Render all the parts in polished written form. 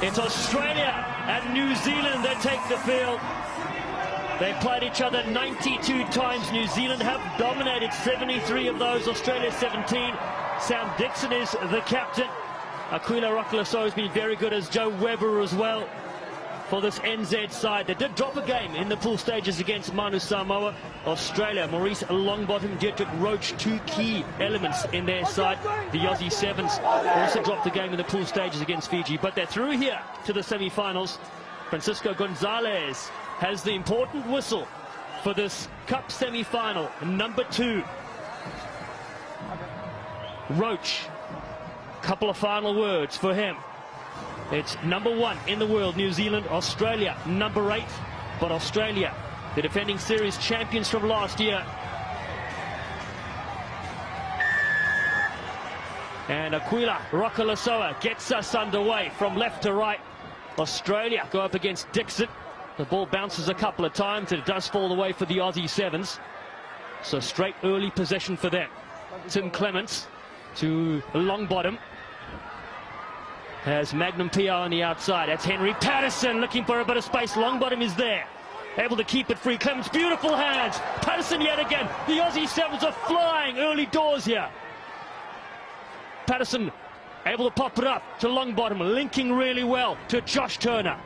It's Australia and New Zealand that take the field. They played each other 92 times. New Zealand have dominated 73 of those. Australia 17. Sam Dixon is the captain. Aquila Rokalaso has been very good, as Joe Weber as well for this NZ side. They did drop a game in the pool stages against Manu Samoa. Australia, Maurice Longbottom, Dietrich Roach, two key elements in their side. The Aussie Sevens also dropped the game in the pool stages against Fiji, but they're through here to the semi-finals. Francisco Gonzalez has the important whistle for this Cup semi-final, number 2. Roach, couple of final words for him. It's number 1 in the world, New Zealand. Australia, number 8. But Australia, the defending series champions from last year. And Aquila Rokalasoa gets us underway from left to right. Australia go up against Dixon. The ball bounces a couple of times and it does fall away for the Aussie Sevens. So straight early possession for them. Tim Clements to Longbottom. Has Magnum PI on the outside. That's Henry Patterson looking for a bit of space. Longbottom is there, able to keep it free. Clements, beautiful hands. Patterson yet again. The Aussie Sevens are flying early doors here. Patterson able to pop it up to Longbottom, linking really well to Josh Turner.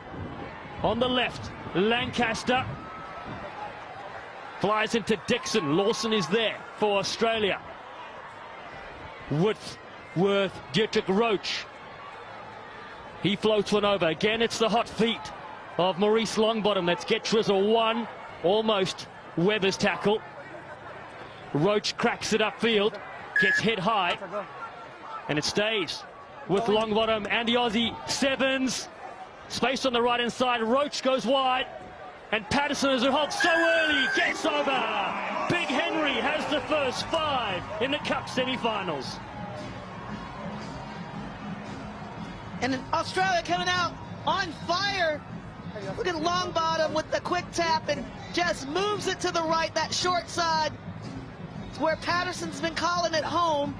On the left, Lancaster flies into Dixon. Lawson is there for Australia. Worth, Dietrich Roach. He floats one over. Again, it's the hot feet of Maurice Longbottom. Let's get Trizzle one. Almost Weber's tackle. Roach cracks it upfield. Gets hit high. And it stays with Longbottom and the Aussie Sevens. Space on the right-hand side. Roach goes wide. And Patterson, as it holds so early, gets over. Big Henry has the first 5 in the Cup semi-finals. And Australia coming out on fire. Look at Longbottom with the quick tap and just moves it to the right, that short side. It's where Patterson's been calling it home.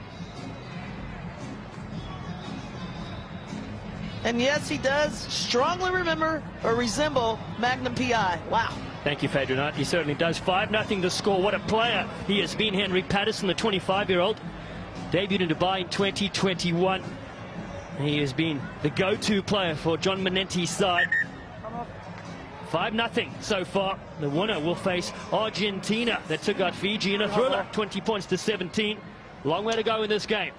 And yes, he does strongly remember or resemble Magnum PI. Wow. Thank you, Fadrian. He certainly does. 5-0 to score. What a player he has been, Henry Patterson, the 25-year-old. Debuted in Dubai in 2021. He has been the go-to player for John Manenti's side. 5-0 so far. The winner will face Argentina that took out Fiji in a thriller. 20 points to 17. Long way to go in this game.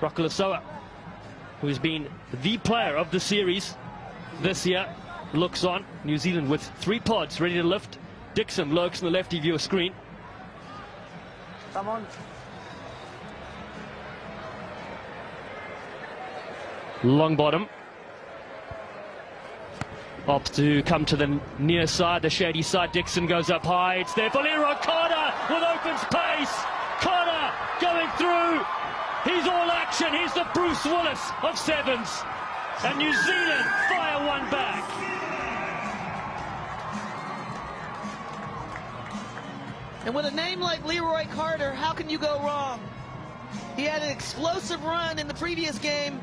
Rokalasoa, who has been the player of the series this year, looks on. New Zealand with 3 pods ready to lift. Dixon lurks in the left of your screen. Come on. Longbottom opts to come to the near side, the shady side. Dixon goes up high. It's there for Leroy Carter with open space. Carter going through. He's all action. He's the Bruce Willis of Sevens. And New Zealand fire one back. And with a name like Leroy Carter, how can you go wrong? He had an explosive run in the previous game,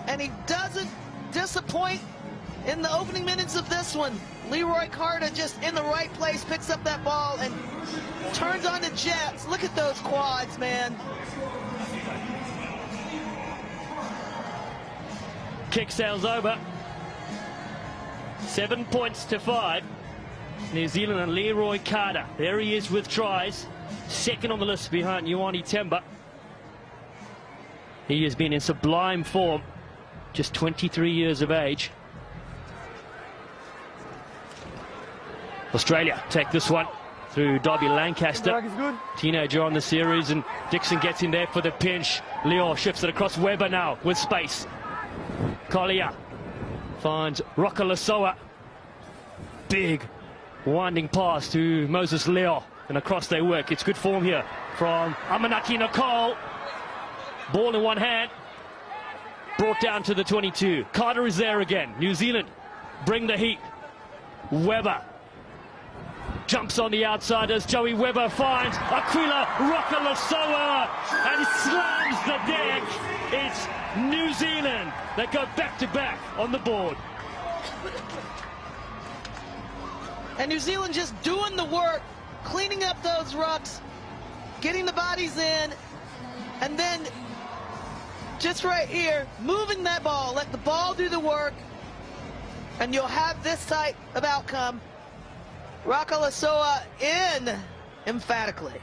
and he doesn't disappoint in the opening minutes of this one. Leroy Carter just in the right place, picks up that ball and turns on the jets. Look at those quads, man. Kick sails over. 7 points to 5. New Zealand and Leroy Carter. There he is with tries. Second on the list behind Ioane Temba. He has been in sublime form. Just 23 years of age. Australia take this one through Darby Lancaster. Teenager on the series, and Dixon gets in there for the pinch. Leo shifts it across. Weber now with space. Collier finds Rokalasoa. Big winding pass to Moses Leo, and across they work. It's good form here from Amanaki Nicole. Ball in one hand. Brought down to the 22. Carter is there again. New Zealand bring the heat. Weber jumps on the outside as Joey Weber finds Aquila Rokalasoa and slams the deck It's New Zealand that go back-to-back on the board. And New Zealand just doing the work, cleaning up those rucks, getting the bodies in, and then just right here, moving that ball. Let the ball do the work, and you'll have this type of outcome. Rakalasoa in emphatically.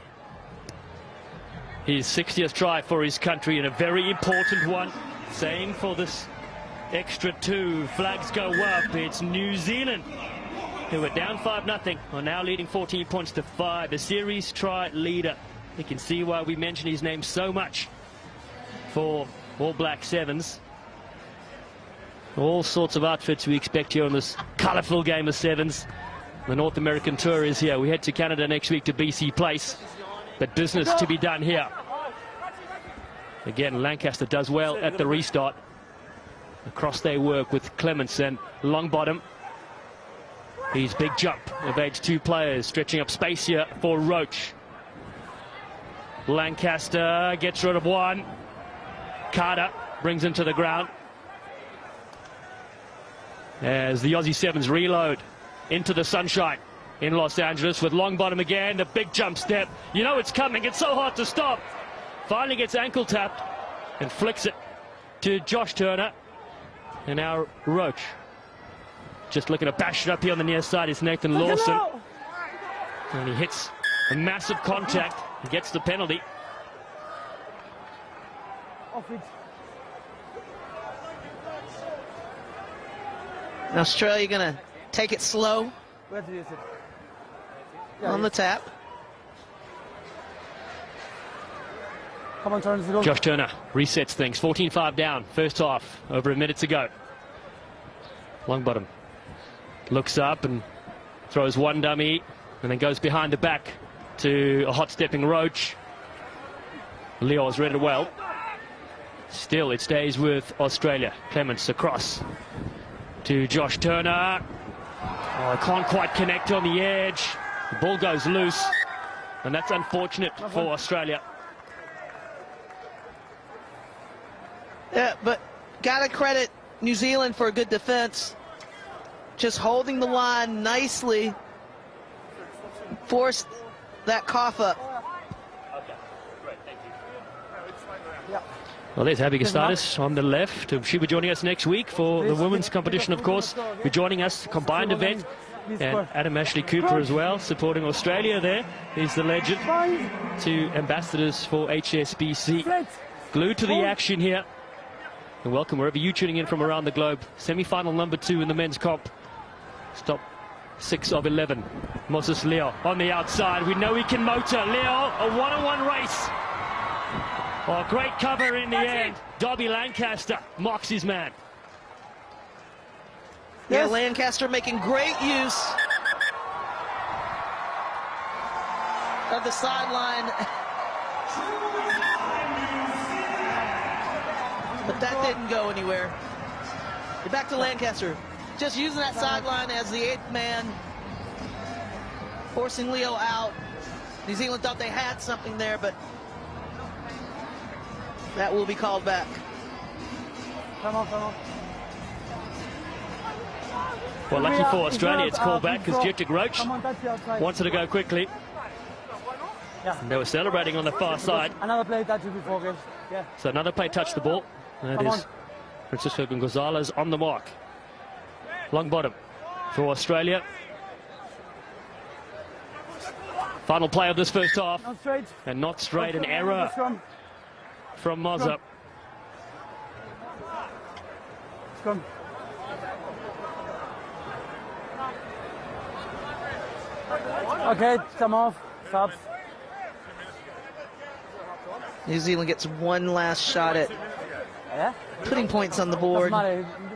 His 60th try for his country, and a very important one. Same for this extra 2. Flags go up. It's New Zealand, who are down 5-0, are now leading 14 points to 5. A series try leader. You can see why we mention his name so much for All Black Sevens. All sorts of outfits we expect here on this colourful game of sevens. The North American Tour is here. We head to Canada next week to BC Place, but business to be done here. Again, Lancaster does well at the restart. Across they work with Clements and Longbottom. His big jump of age 2 players, stretching up space here for Roach. Lancaster gets rid of one. Carter brings him to the ground. As the Aussie Sevens reload into the sunshine in Los Angeles with Longbottom again. The big jump step. You know it's coming. It's so hard to stop. Finally gets ankle tapped and flicks it to Josh Turner. And now Roach just looking to bash it up here on the near side is Nathan Lawson. And he hits a massive contact and gets the penalty. And Australia going to take it slow on the tap. Come on, Turner. Josh Turner resets things. 14-5 down. First half, over a minute to go. Longbottom looks up and throws one dummy and then goes behind the back to a hot stepping Roach. Leo has read it well. Still, it stays with Australia. Clements across to Josh Turner. Oh, can't quite connect on the edge. The ball goes loose, and that's unfortunate for Australia. Yeah, but gotta credit New Zealand for a good defense. Just holding the line nicely. Forced that cough up. Well, there's Abby Gustatis on the left. She'll be joining us next week for the women's competition, of course. We're joining us, combined event. And Adam Ashley Cooper as well, supporting Australia there. He's the legend. 2 ambassadors for HSBC. Glued to the action here. And welcome wherever you're tuning in from around the globe. Semi-final number 2 in the men's comp. Stop 6 of 11. Moses Leo on the outside. We know he can motor. Leo, a one-on-one race. Oh, great cover in the end. Dobby Lancaster mocks his man. Yeah, Lancaster making great use of the sideline. But that didn't go anywhere. Back to Lancaster. Just using that sideline as the 8th man. Forcing Leo out. New Zealand thought they had something there, but that will be called back. Come on. Well, lucky for Australia, it's called back because Jutic Roach wanted to go quickly. And they were celebrating on the far side. Another play touch before games. Yeah. So another play touched the ball. That is Francisco Gonzalez on the mark. Longbottom for Australia. Final play of this first half. Not straight. And not straight, an error from Moza. Scrum. Okay, time off. Stops. New Zealand gets one last shot at putting points on the board.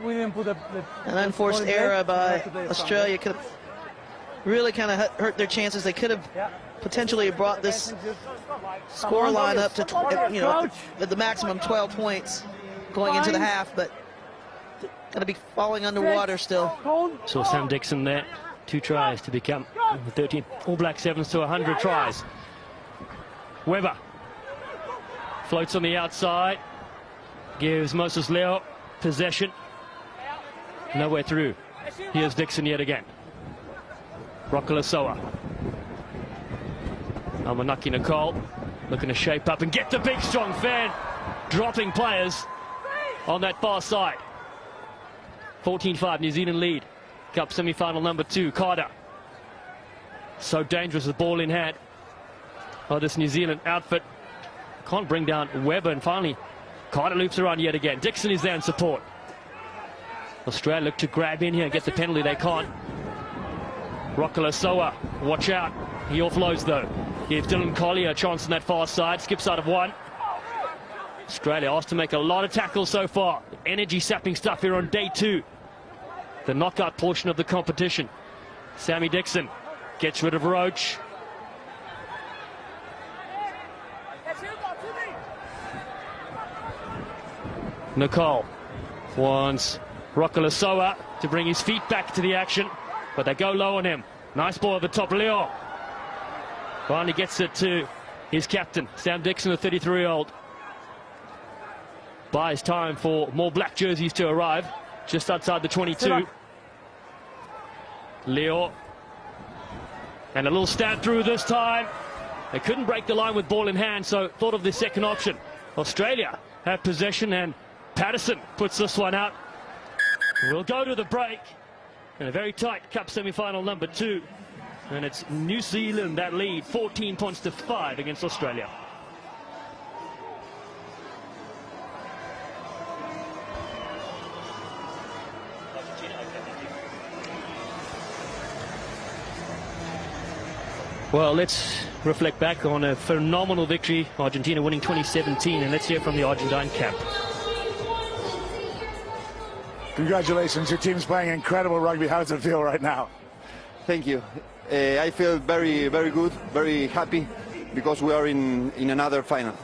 We didn't put An unforced error by Australia could have really kind of hurt their chances. They could have potentially brought this score line up to, at the maximum 12 points going into the half, but going to be falling underwater still. So Sam Dixon there, 2 tries to become 13 All Black Sevens to 100 tries. Weber floats on the outside. gives Moses Leo possession. Nowhere through. Here's Dixon yet again. Rokalasoa. Amanaki Nicole looking to shape up and get the big strong fan. Dropping players on that far side. 14-5, New Zealand lead. Cup semi-final number 2, Carter. So dangerous with ball in hand. Oh, this New Zealand outfit can't bring down Webber, and finally Carter loops around yet again. Dixon is there in support. Australia look to grab in here and get the penalty. They can't. Rokalasoa, watch out. He offloads though. Gives Dylan Collier a chance on that far side. Skips out of one. Australia asked to make a lot of tackles so far. Energy sapping stuff here on day 2. The knockout portion of the competition. Sammy Dixon gets rid of Roach. Nicole wants Rokalasoa to bring his feet back to the action, but they go low on him. Nice ball at the top. Leo finally gets it to his captain, Sam Dixon, the 33-year-old. Buys time for more black jerseys to arrive, just outside the 22. Leo, and a little stab through this time. They couldn't break the line with ball in hand, so thought of the second option. Australia have possession, and Patterson puts this one out. We'll go to the break in a very tight Cup semi-final number 2, and it's New Zealand that lead 14 points to 5 against Australia. Well, let's reflect back on a phenomenal victory, Argentina winning 2017, and let's hear from the Argentine camp. Congratulations, your team's playing incredible rugby. How does it feel right now? Thank you. I feel very, very good, very happy, because we are in another final.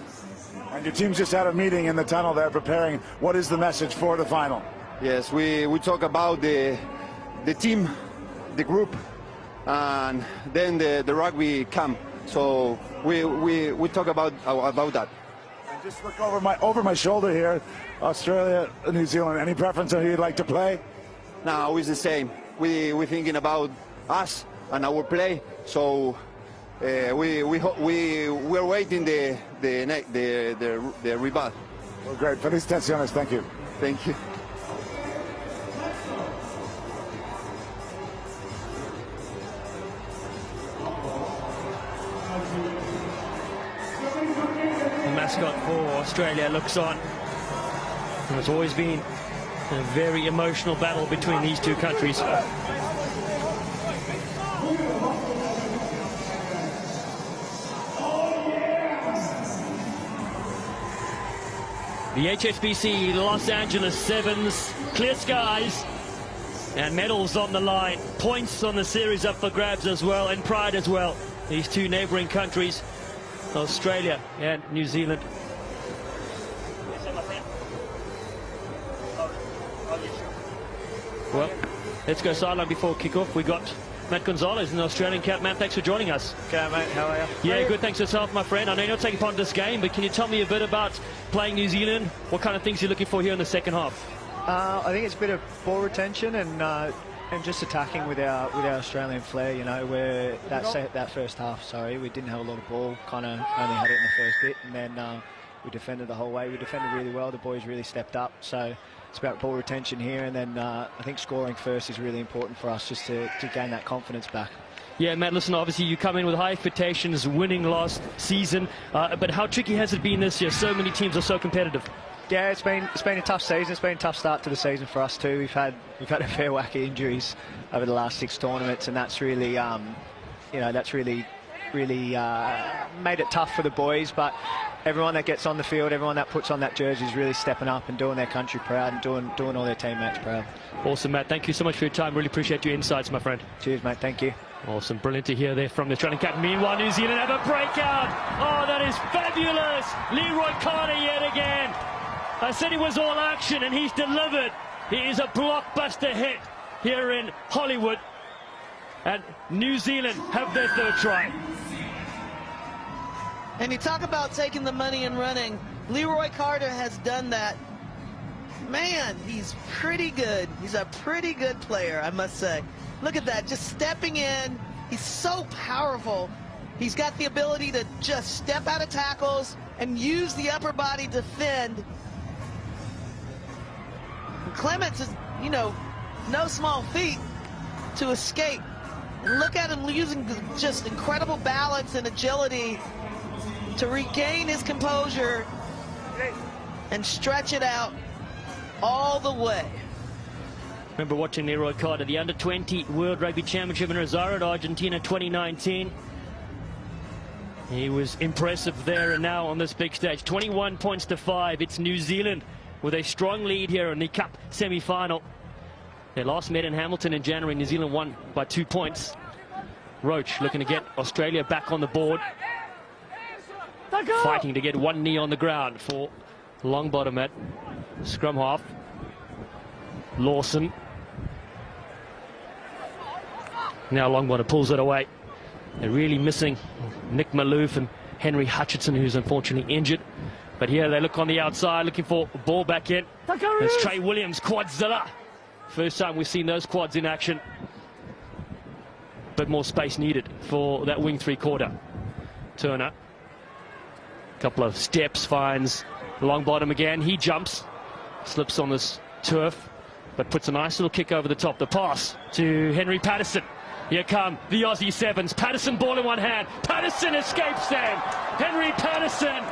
And your team's just had a meeting in the tunnel there preparing. What is the message for the final? Yes, we talk about the team, the group, and then the rugby camp. So we talk about that. And just look over my shoulder here, Australia, New Zealand. Any preference on who you'd like to play? No, it's the same. We're thinking about us and our play. So we're waiting the rebuttal. Well, great. Felicitaciones. Thank you. Thank you. Mascot for Australia looks on. There's always been a very emotional battle between these two countries. The HSBC Los Angeles Sevens, clear skies and medals on the line. Points on the series up for grabs as well, and pride as well. These two neighbouring countries, Australia and New Zealand. Well, let's go sideline before kickoff. We got Matt Gonzalez in the Australian camp. Matt, thanks for joining us. Okay, mate, how are you? Yeah, good, thanks yourself, my friend. I know you're not taking part in this game, but can you tell me a bit about playing New Zealand? What kind of things you're looking for here in the second half? I think it's a bit of ball retention and just attacking with our Australian flair. You know, where that first half, we didn't have a lot of ball. Kind of only had it in the first bit, and then we defended the whole way. We defended really well. The boys really stepped up. So it's about ball retention here, and then I think scoring first is really important for us, just to gain that confidence back. Yeah, Matt, listen, obviously you come in with high expectations, winning last season, but how tricky has it been this year? So many teams are so competitive. Yeah, it's been a tough season. It's been a tough start to the season for us too. We've had a fair whack of injuries over the last 6 tournaments, and that's really made it tough for the boys. But everyone that gets on the field, everyone that puts on that jersey is really stepping up and doing their country proud and doing all their teammates proud. Awesome, Matt. Thank you so much for your time. Really appreciate your insights, my friend. Cheers, mate. Thank you. Awesome. Brilliant to hear there from the Australian captain. Meanwhile, New Zealand have a breakout. Oh, that is fabulous. Leroy Carter yet again. I said he was all action, and he's delivered. He is a blockbuster hit here in Hollywood. And New Zealand have their third try. And you talk about taking the money and running. Leroy Carter has done that Man, he's pretty good. He's a pretty good player, I must say. Look at that, just stepping in. He's so powerful. He's got the ability to just step out of tackles and use the upper body to defend. And Clements is, you know, no small feat to escape. And look at him using just incredible balance and agility to regain his composure and stretch it out all the way. Remember watching Leroy Carter, the Under-20 World Rugby Championship in Rosario, Argentina 2019. He was impressive there, and now on this big stage, 21 points to 5. It's New Zealand with a strong lead here in the Cup semi-final. They last met in Hamilton in January. New Zealand won by 2 points. Roach looking to get Australia back on the board. Fighting to get one knee on the ground for Longbottom at scrum half. Lawson. Now Longbottom pulls it away. They're really missing Nick Malouf and Henry Hutchinson, who's unfortunately injured. But here they look on the outside, looking for a ball back in. It's Trey Williams, Quadzilla. First time we've seen those quads in action. Bit more space needed for that wing three-quarter. Turner. Couple of steps, finds Longbottom again. He jumps, slips on this turf, but puts a nice little kick over the top. The pass to Henry Patterson. Here come the Aussie Sevens. Patterson, ball in one hand. Patterson escapes them. Henry Patterson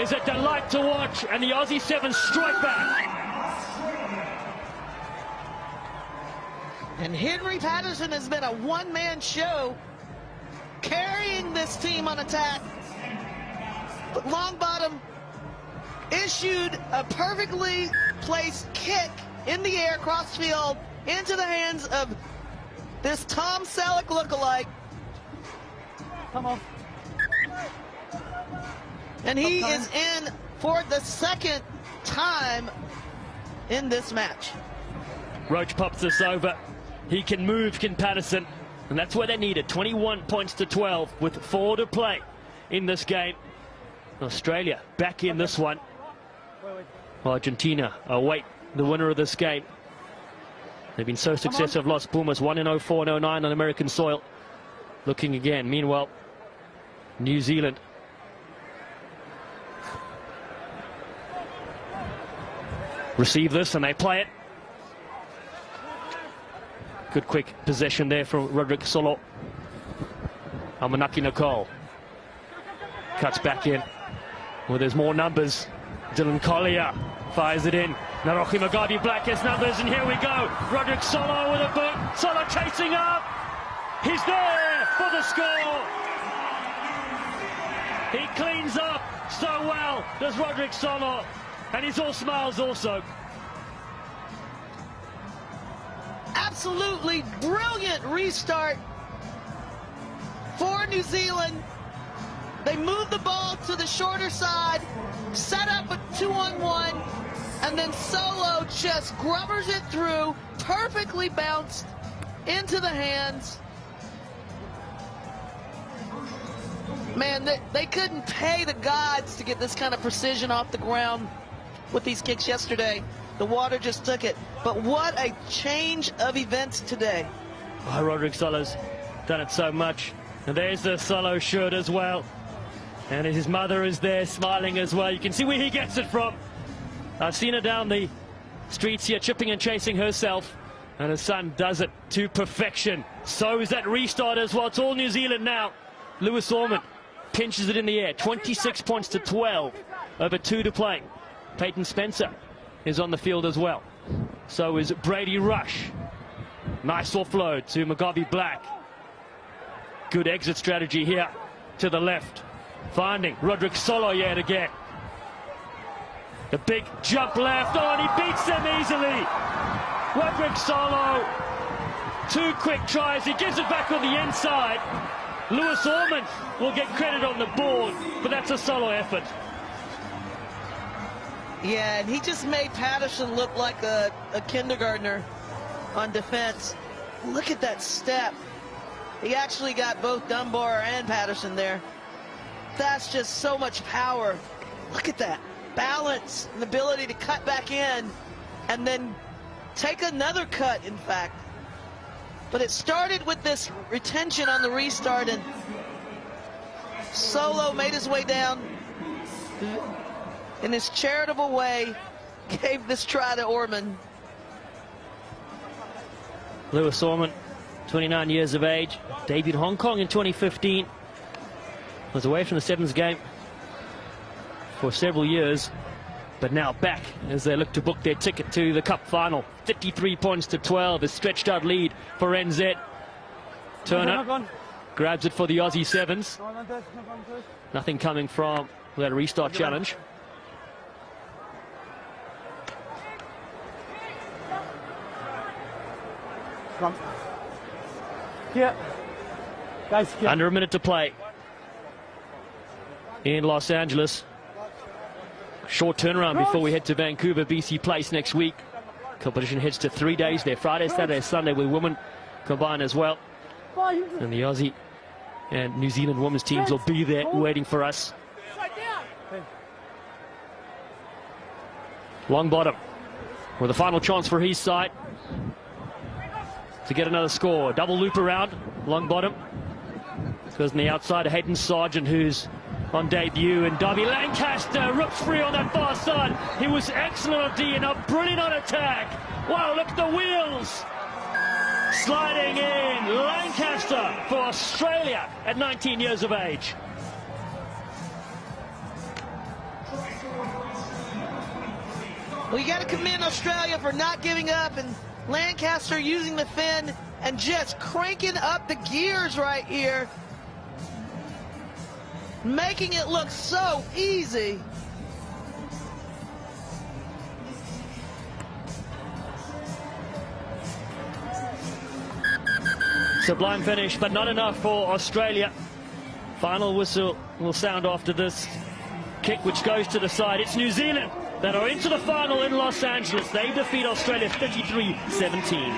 is a delight to watch, and the Aussie Sevens strike back. And Henry Patterson has been a one-man show carrying this team on attack. But Longbottom issued a perfectly placed kick in the air, crossfield, into the hands of this Tom Selleck lookalike. Come on. And he is in for the second time in this match. Roach pops this over. He can move, can Patterson. And that's where they need it. 21 points to 12 with 4 to play in this game. Australia back in this one. Argentina await the winner of this game. They've been so successful, lost Pumas 1-0, 4-09 on American soil. Looking again. Meanwhile, New Zealand. Receive this and they play it. Good quick possession there from Roderick Solo. Amanaki Nicole cuts back in. Well, there's more numbers. Dylan Collier fires it in. Naroki Mugabe Black has numbers, and here we go. Roderick Solo with a boot. Solo chasing up. He's there for the score. He cleans up so well, does Roderick Solo. And he's all smiles also. Absolutely brilliant restart for New Zealand. They moved the ball to the shorter side, set up a 2-on-1, and then Solo just grubbers it through, perfectly bounced into the hands. Man, they couldn't pay the gods to get this kind of precision off the ground with these kicks yesterday. The water just took it. But what a change of events today. Oh, Roderick Solo's done it so much. And there's the Solo shirt as well. And his mother is there smiling as well. You can see where he gets it from. I've seen her down the streets here chipping and chasing herself. And her son does it to perfection. So is that restart as well. It's all New Zealand now. Lewis Ormond pinches it in the air. 26 points to 12 over 2 to play. Peyton Spencer is on the field as well. So is Brady Rush. Nice offload to Mugabe Black. Good exit strategy here to the left. Finding Roderick Solo yet again. The big jump left. Oh, and he beats them easily. Roderick Solo. 2 quick tries. He gives it back on the inside. Lewis Ormond will get credit on the board, but that's a Solo effort. Yeah, and he just made Patterson look like a kindergartner on defense. Look at that step. He actually got both Dunbar and Patterson there. That's just so much power. Look at that. balance and ability to cut back in and then take another cut, in fact. But it started with this retention on the restart, and Solo made his way down in his charitable way, gave this try to Orman. Lewis Orman, 29 years of age, debuted Hong Kong in 2015, was away from the Sevens game for several years, but now back as they look to book their ticket to the Cup final. 53 points to 12, a stretched out lead for NZ. Turner grabs it for the Aussie Sevens. Nothing coming from that restart challenge. Here. Guys, here. Under a minute to play in Los Angeles. Short turnaround before we head to Vancouver, BC Place next week. Competition heads to 3 days there, Friday, Saturday, Sunday, with women combined as well. And the Aussie and New Zealand women's teams will be there waiting for us. Longbottom with a final chance for his side to get another score. Double loop around Longbottom. Goes on the outside, Hayden Sargent, who's on debut, and Darby Lancaster rips free on that far side. He was excellent on D and now brilliant on attack. Wow, look at the wheels. Sliding in, Lancaster for Australia at 19 years of age. Well, you got to commend Australia for not giving up, and Lancaster using the fin and just cranking up the gears right here, making it look so easy. Sublime finish, but not enough for Australia. Final whistle will sound after this kick, which goes to the side. It's New Zealand that are into the final in Los Angeles. They defeat Australia 33-17.